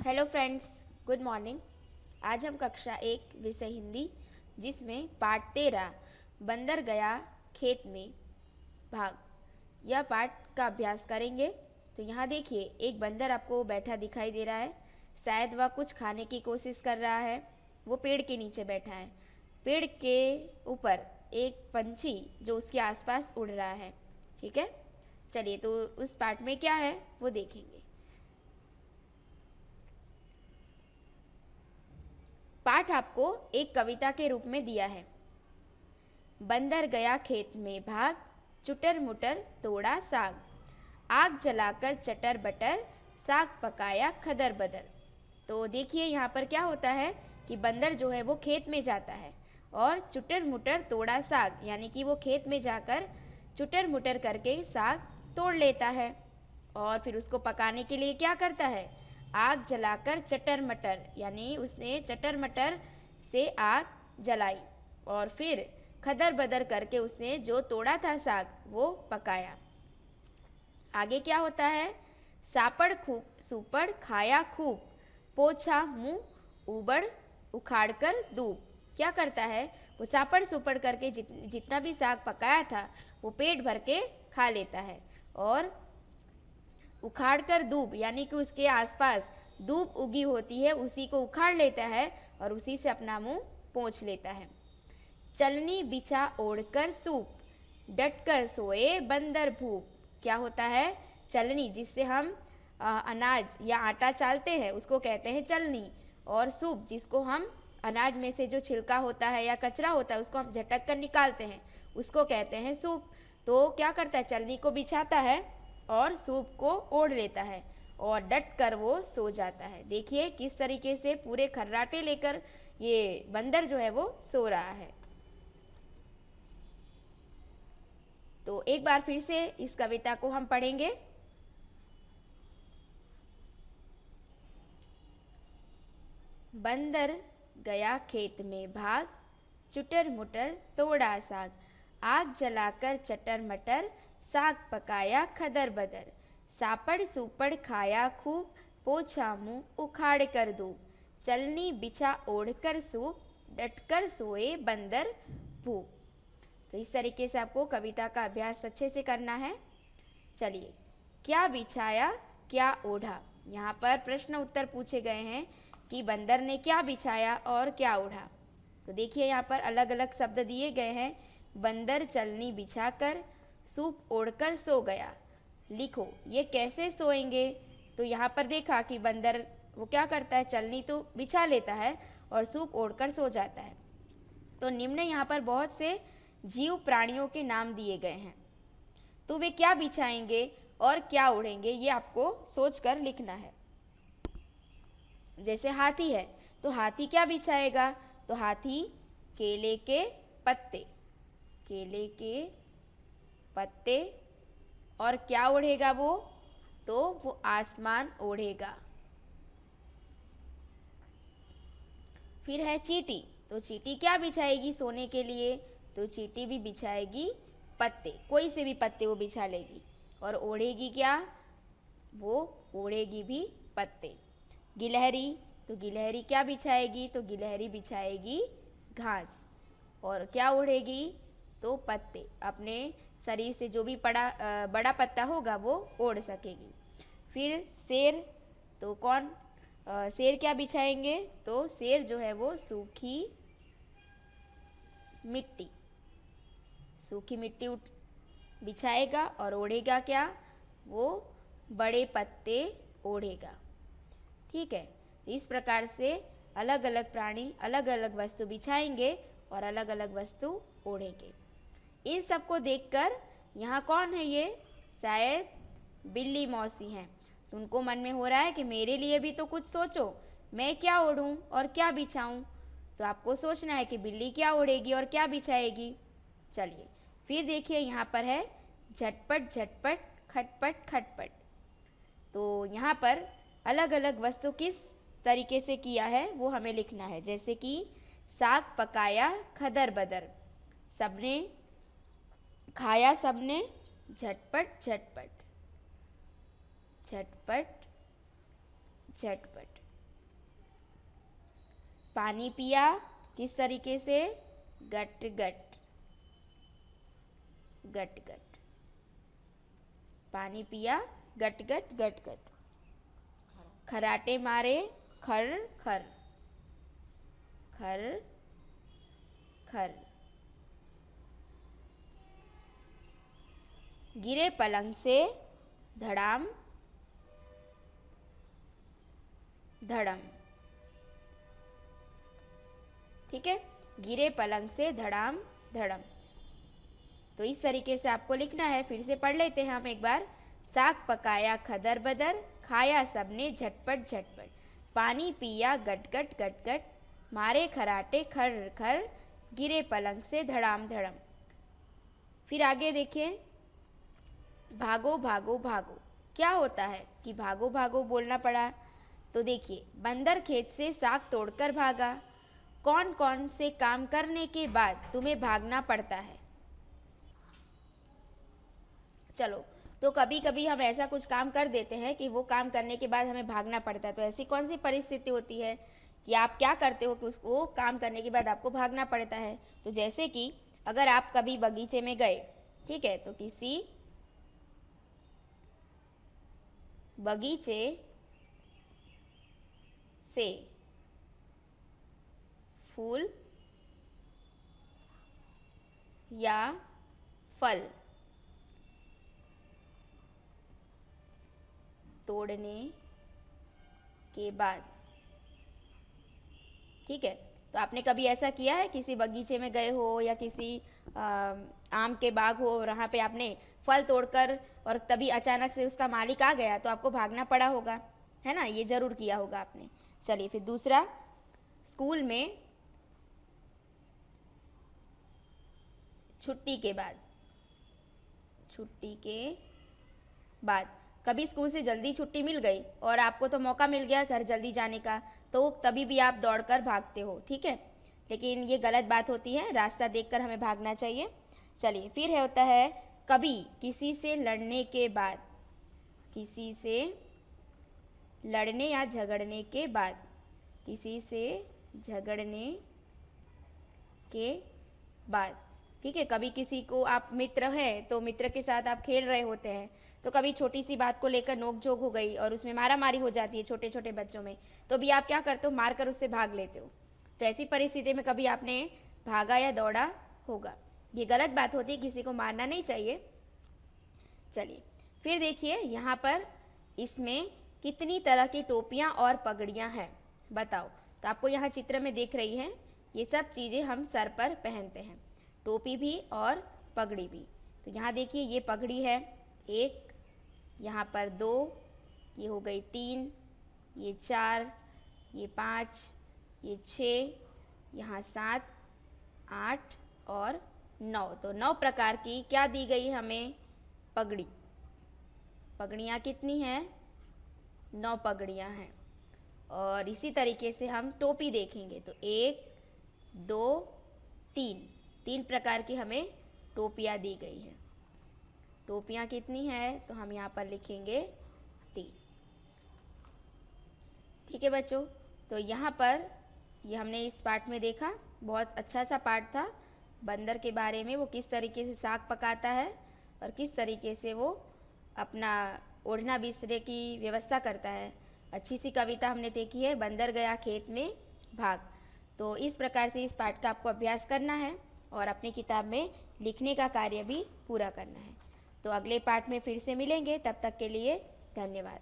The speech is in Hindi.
Hello friends, good morning. आज हम कक्षा 1 विषय हिंदी जिसमें पाठ 13 बंदर गया खेत में भाग, यह पाठ का अभ्यास करेंगे। तो यहाँ देखिए, एक बंदर आपको बैठा दिखाई दे रहा है। शायद वह कुछ खाने की कोशिश कर रहा है। वो पेड़ के नीचे बैठा है। पेड़ के ऊपर एक पंछी जो उसके आसपास उड़ रहा है। ठीक है, चलिए तो उस पाठ में क्या है वो देखेंगे। पाठ आपको एक कविता के रूप में दिया है। बंदर गया खेत में भाग, चुटर मुटर तोड़ा साग, आग जलाकर चटर बटर, साग पकाया खदर बदर। तो देखिए यहाँ पर क्या होता है कि बंदर जो है वो खेत में जाता है और चुटर मुटर तोड़ा साग, यानी कि वो खेत में जाकर चुटर मुटर करके साग तोड़ लेता है और फिर उसको पकाने के लिए क्या करता है, आग जलाकर चटर मटर, यानी उसने चटर मटर से आग जलाई और फिर खदर बदर करके उसने जो तोड़ा था साग वो पकाया। आगे क्या होता है, सापड़ खूब सुपड़ खाया खूब, पोछा मुंह उबड़ उखाड़ कर दूब। क्या करता है, वो सापड़ सुपड़ करके जितना भी साग पकाया था वो पेट भर के खा लेता है और उखाड़ कर दूब, यानी कि उसके आसपास दूब उगी होती है उसी को उखाड़ लेता है और उसी से अपना मुंह पोंछ लेता है। चलनी बिछा ओढ़कर सूप, डटकर सोए बंदर भूप। क्या होता है, चलनी जिससे हम अनाज या आटा चालते हैं उसको कहते हैं चलनी, और सूप जिसको हम अनाज में से जो छिलका होता है या कचरा होता है उसको हम झटक कर निकालते हैं उसको कहते हैं सूप। तो क्या करता है, चलनी को बिछाता है और सूप को ओढ़ लेता है और डट कर वो सो जाता है। देखिए किस तरीके से पूरे खर्राटे लेकर ये बंदर जो है वो सो रहा है। तो एक बार फिर से इस कविता को हम पढ़ेंगे। बंदर गया खेत में भाग, चुटर मुटर तोड़ा साग, आग जलाकर चटर मटर, साग पकाया खदर बदर, सापड़ सुपड़ खाया खूब, पोछा मुंह उखाड़ कर दूब, चलनी बिछा ओढ़ कर सूप, डटकर सोए बंदर भूप। तो इस तरीके से आपको कविता का अभ्यास अच्छे से करना है। चलिए, क्या बिछाया क्या ओढ़ा, यहाँ पर प्रश्न उत्तर पूछे गए हैं कि बंदर ने क्या बिछाया और क्या ओढ़ा। तो देखिए यहाँ पर अलग अलग शब्द दिए गए हैं। बंदर चलनी बिछाकर सूप ओढ़कर सो गया। लिखो ये कैसे सोएंगे। तो यहाँ पर देखा कि बंदर वो क्या करता है, चलनी तो बिछा लेता है और सूप ओढ़कर सो जाता है। तो निम्न यहाँ पर बहुत से जीव प्राणियों के नाम दिए गए हैं। तो वे क्या बिछाएंगे और क्या ओढ़ेंगे ये आपको सोचकर लिखना है। जैसे हाथी है तो हाथी क्या बिछाएगा, तो हाथी केले के पत्ते, केले के पत्ते, और क्या ओढ़ेगा वो, तो वो आसमान ओढ़ेगा। फिर है चींटी, तो चींटी क्या बिछाएगी सोने के लिए, तो चींटी भी बिछाएगी पत्ते, कोई से भी पत्ते वो बिछा लेगी और ओढ़ेगी क्या, वो ओढ़ेगी भी पत्ते। गिलहरी, तो गिलहरी क्या बिछाएगी, तो गिलहरी बिछाएगी घास और क्या ओढ़ेगी, तो पत्ते, अपने शरीर से जो भी बड़ा पत्ता होगा वो ओढ़ सकेगी। फिर शेर, तो कौन शेर क्या बिछाएंगे, तो शेर जो है वो सूखी मिट्टी, सूखी मिट्टी बिछाएगा और ओढ़ेगा क्या, वो बड़े पत्ते ओढ़ेगा। ठीक है, इस प्रकार से अलग अलग प्राणी अलग अलग वस्तु बिछाएंगे और अलग अलग वस्तु ओढ़ेंगे। इन सबको देखकर यहाँ कौन है, ये शायद बिल्ली मौसी हैं। तो उनको मन में हो रहा है कि मेरे लिए भी तो कुछ सोचो, मैं क्या ओढ़ूं और क्या बिछाऊं। तो आपको सोचना है कि बिल्ली क्या ओढ़ेगी और क्या बिछाएगी। चलिए फिर देखिए यहाँ पर है झटपट झटपट खटपट खटपट। तो यहाँ पर अलग अलग वस्तु किस तरीके से किया है वो हमें लिखना है। जैसे कि साग पकाया खदर बदर, सबने खाया सबने झटपट झटपट, झटपट झटपट। पानी पिया किस तरीके से, गट गट, गट गट, पानी पिया गट गट गट गट। खराटे मारे, खर खर, खर खर। गिरे पलंग से, धड़ाम धड़म। ठीक है, गिरे पलंग से धड़ाम धड़म। तो इस तरीके से आपको लिखना है। फिर से पढ़ लेते हैं हम एक बार। साग पकाया खदर बदर, खाया सबने झटपट झटपट। पानी पिया गट गट गट गट, मारे खराटे खर खर, गिरे पलंग से धड़ाम धड़म। फिर आगे देखिए, भागो भागो भागो। क्या होता है कि भागो भागो बोलना पड़ा? तो देखिए, बंदर खेत से साग तोड़कर भागा। कौन कौन से काम करने के बाद तुम्हें भागना पड़ता है? चलो, तो कभी कभी हम ऐसा कुछ काम कर देते हैं कि वो काम करने के बाद हमें भागना पड़ता है। तो ऐसी कौन सी परिस्थिति होती है कि आप क्या करते हो कि उसको काम करने के बाद आपको भागना पड़ता है? तो जैसे कि अगर आप कभी बगीचे में गए, ठीक है, तो किसी बगीचे से फूल या फल तोड़ने के बाद, ठीक है, तो आपने कभी ऐसा किया है, किसी बगीचे में गए हो या किसी आम के बाग हो, वहाँ पे आपने फल तोड़कर और तभी अचानक से उसका मालिक आ गया तो आपको भागना पड़ा होगा, है ना? ये जरूर किया होगा आपने। चलिए फिर दूसरा, स्कूल में छुट्टी के बाद, छुट्टी के बाद कभी स्कूल से जल्दी छुट्टी मिल गई और आपको तो मौका मिल गया घर जल्दी जाने का, तो तभी भी आप दौड़कर भागते हो, ठीक है, लेकिन ये गलत बात होती है। रास्ता देखकर हमें भागना चाहिए। चलिए फिर है होता है, कभी किसी से लड़ने के बाद, किसी से लड़ने या झगड़ने के बाद, किसी से झगड़ने के बाद, ठीक है, कभी किसी को आप मित्र हैं तो मित्र के साथ आप खेल रहे होते हैं, तो कभी छोटी सी बात को लेकर नोकझोंक हो गई और उसमें मारा मारी हो जाती है छोटे छोटे बच्चों में, तो भी आप क्या करते हो? मार कर उससे भाग लेते हो। तो ऐसी परिस्थिति में कभी आपने भागा या दौड़ा होगा। ये गलत बात होती है, किसी को मारना नहीं चाहिए। चलिए फिर देखिए, यहाँ पर इसमें कितनी तरह की टोपियाँ और पगड़ियाँ हैं, बताओ। तो आपको यहाँ चित्र में देख रही हैं, ये सब चीज़ें हम सर पर पहनते हैं, टोपी भी और पगड़ी भी। तो यहाँ देखिए, ये पगड़ी है 1, यहाँ पर 2, ये हो गई 3, ये 4, ये 5, ये 6, यहाँ 7, 8 और 9। तो 9 प्रकार की क्या दी गई हमें? पगड़ी। पगड़ियाँ कितनी हैं? 9 पगड़ियाँ हैं। और इसी तरीके से हम टोपी देखेंगे तो 1, 2, 3 प्रकार की हमें टोपियाँ दी गई हैं। टोपियाँ कितनी हैं? तो हम यहाँ पर लिखेंगे 3। ठीक है बच्चों, तो यहाँ पर ये हमने इस पाठ में देखा, बहुत अच्छा सा पाठ था बंदर के बारे में। वो किस तरीके से साग पकाता है और किस तरीके से वो अपना ओढ़ना बिस्तरे की व्यवस्था करता है। अच्छी सी कविता हमने देखी है, बंदर गया खेत में भाग। तो इस प्रकार से इस पाठ का आपको अभ्यास करना है और अपनी किताब में लिखने का कार्य भी पूरा करना है। तो अगले पाठ में फिर से मिलेंगे, तब तक के लिए धन्यवाद।